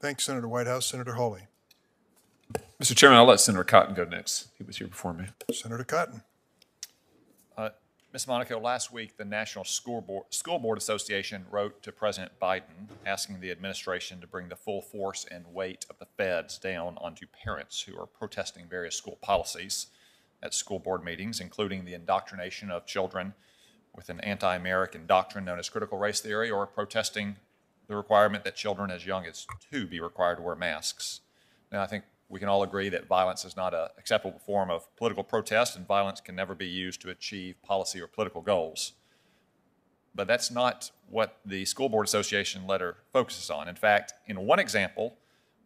Thanks, Senator Whitehouse. Senator Hawley. Mr. Chairman, I'll let Senator Cotton go next. He was here before me. Senator Cotton. Ms. Monaco, last week the National School Board Association wrote to President Biden asking the administration to bring the full force and weight of the feds down onto parents who are protesting various school policies at school board meetings, including the indoctrination of children with an anti-American doctrine known as critical race theory, or protesting the requirement that children as young as 2 be required to wear masks. Now, I think we can all agree that violence is not an acceptable form of political protest, and violence can never be used to achieve policy or political goals. But that's not what the School Board Association letter focuses on. In fact, in one example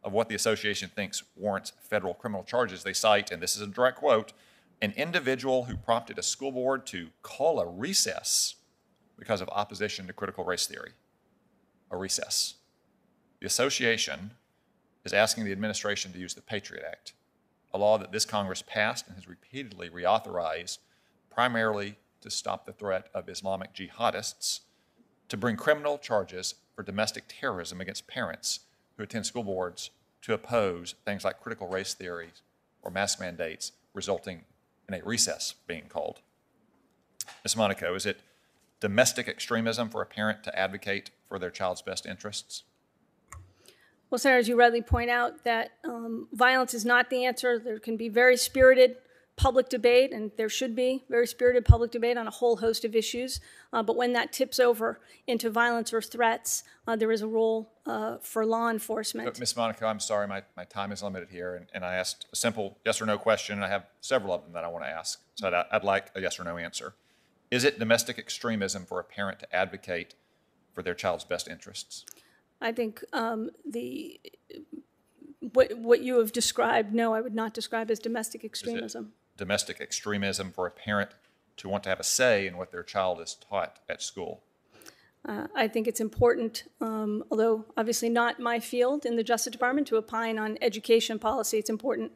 of what the association thinks warrants federal criminal charges, they cite, and this is a direct quote, an individual who prompted a school board to call a recess because of opposition to critical race theory. A recess. The association is asking the administration to use the Patriot Act, a law that this Congress passed and has repeatedly reauthorized, primarily to stop the threat of Islamic jihadists, to bring criminal charges for domestic terrorism against parents who attend school boards to oppose things like critical race theory or mask mandates, resulting in a recess being called. Ms. Monaco, is it domestic extremism for a parent to advocate for their child's best interests? Well, Senator, as you rightly point out, that violence is not the answer. There can be very spirited public debate, and there should be very spirited public debate on a whole host of issues. But when that tips over into violence or threats, there is a role for law enforcement. But Ms. Monaco, I'm sorry, my time is limited here, and I asked a simple yes or no question, and I have several of them that I want to ask. So I'd like a yes or no answer. Is it domestic extremism for a parent to advocate for their child's best interests? I think what you have described, no, I would not describe as domestic extremism. Domestic extremism for a parent to want to have a say in what their child is taught at school? I think it's important, although obviously not my field in the Justice Department, to opine on education policy. It's important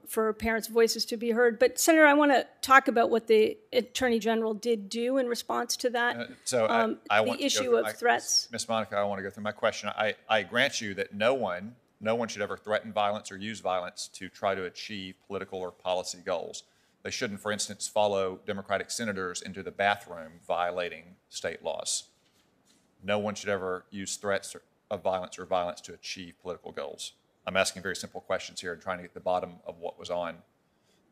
for parents' voices to be heard. But, Senator, I want to talk about what the Attorney General did do in response to that. The issue of threats. Ms. Monaco, I want to go through my question. I grant you that no one should ever threaten violence or use violence to try to achieve political or policy goals. They shouldn't, for instance, follow Democratic senators into the bathroom violating state laws. No one should ever use threats of violence or violence to achieve political goals. I'm asking very simple questions here and trying to get to the bottom of what was on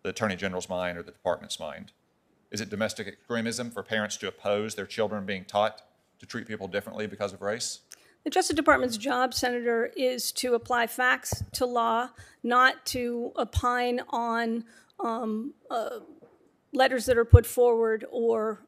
the Attorney General's mind or the Department's mind. Is it domestic extremism for parents to oppose their children being taught to treat people differently because of race? The Justice Department's job, Senator, is to apply facts to law, not to opine on letters that are put forward or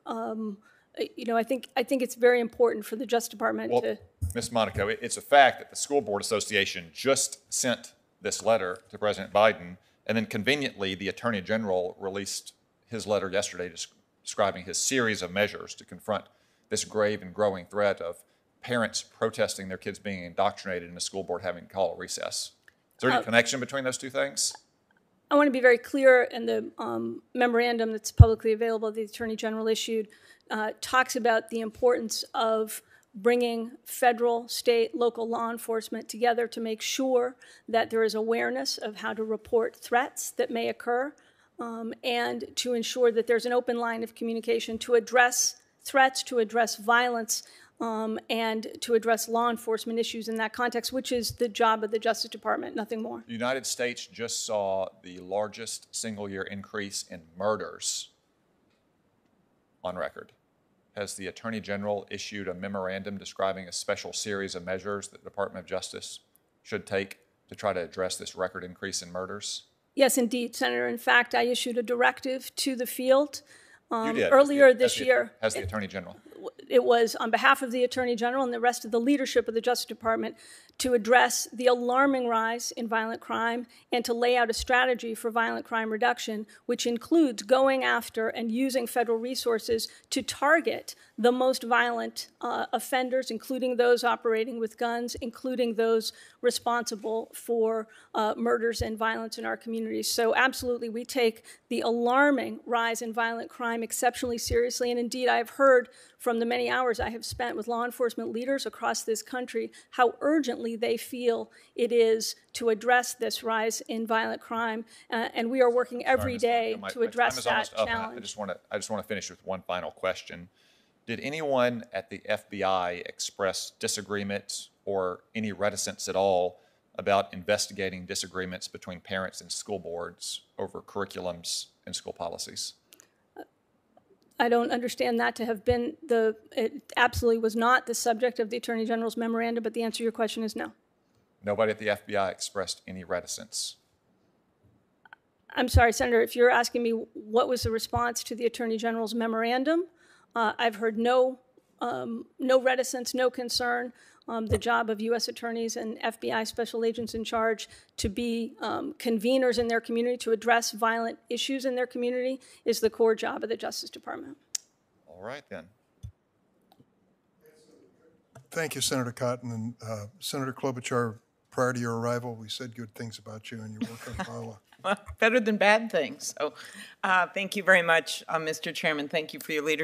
I think it's very important for the Justice Department to... Ms. Monaco, it's a fact that the School Board Association just sent this letter to President Biden, and then conveniently the Attorney General released his letter yesterday describing his series of measures to confront this grave and growing threat of parents protesting their kids being indoctrinated and the school board having to call a recess. Is there any connection between those two things? I want to be very clear, and the memorandum that's publicly available the Attorney General issued talks about the importance of bringing federal, state, local law enforcement together to make sure that there is awareness of how to report threats that may occur and to ensure that there's an open line of communication to address threats, to address violence, and to address law enforcement issues in that context, which is the job of the Justice Department, nothing more. The United States just saw the largest single-year increase in murders on record. Has the Attorney General issued a memorandum describing a special series of measures that the Department of Justice should take to try to address this record increase in murders? Yes, indeed, Senator. In fact, I issued a directive to the field you did. earlier this year. As the Attorney General. It was on behalf of the Attorney General and the rest of the leadership of the Justice Department to address the alarming rise in violent crime and to lay out a strategy for violent crime reduction, which includes going after and using federal resources to target the most violent offenders, including those operating with guns, including those responsible for murders and violence in our communities. So absolutely, we take the alarming rise in violent crime exceptionally seriously. And indeed, I've heard from the many hours I have spent with law enforcement leaders across this country how urgently they feel it is to address this rise in violent crime. And we are working every day to address that challenge. I just want to finish with one final question. Did anyone at the FBI express disagreement or any reticence at all about investigating disagreements between parents and school boards over curriculums and school policies? I don't understand that to have been it absolutely was not the subject of the Attorney General's memorandum, but the answer to your question is no. Nobody at the FBI expressed any reticence. I'm sorry, Senator, if you're asking me what was the response to the Attorney General's memorandum, I've heard no reticence, no concern. The job of U.S. attorneys and FBI special agents in charge to be conveners in their community, to address violent issues in their community, is the core job of the Justice Department. All right, then. Thank you, Senator Cotton. And Senator Klobuchar, prior to your arrival, we said good things about you and your work on Iowa. Well, better than bad things. So thank you very much, Mr. Chairman. Thank you for your leadership.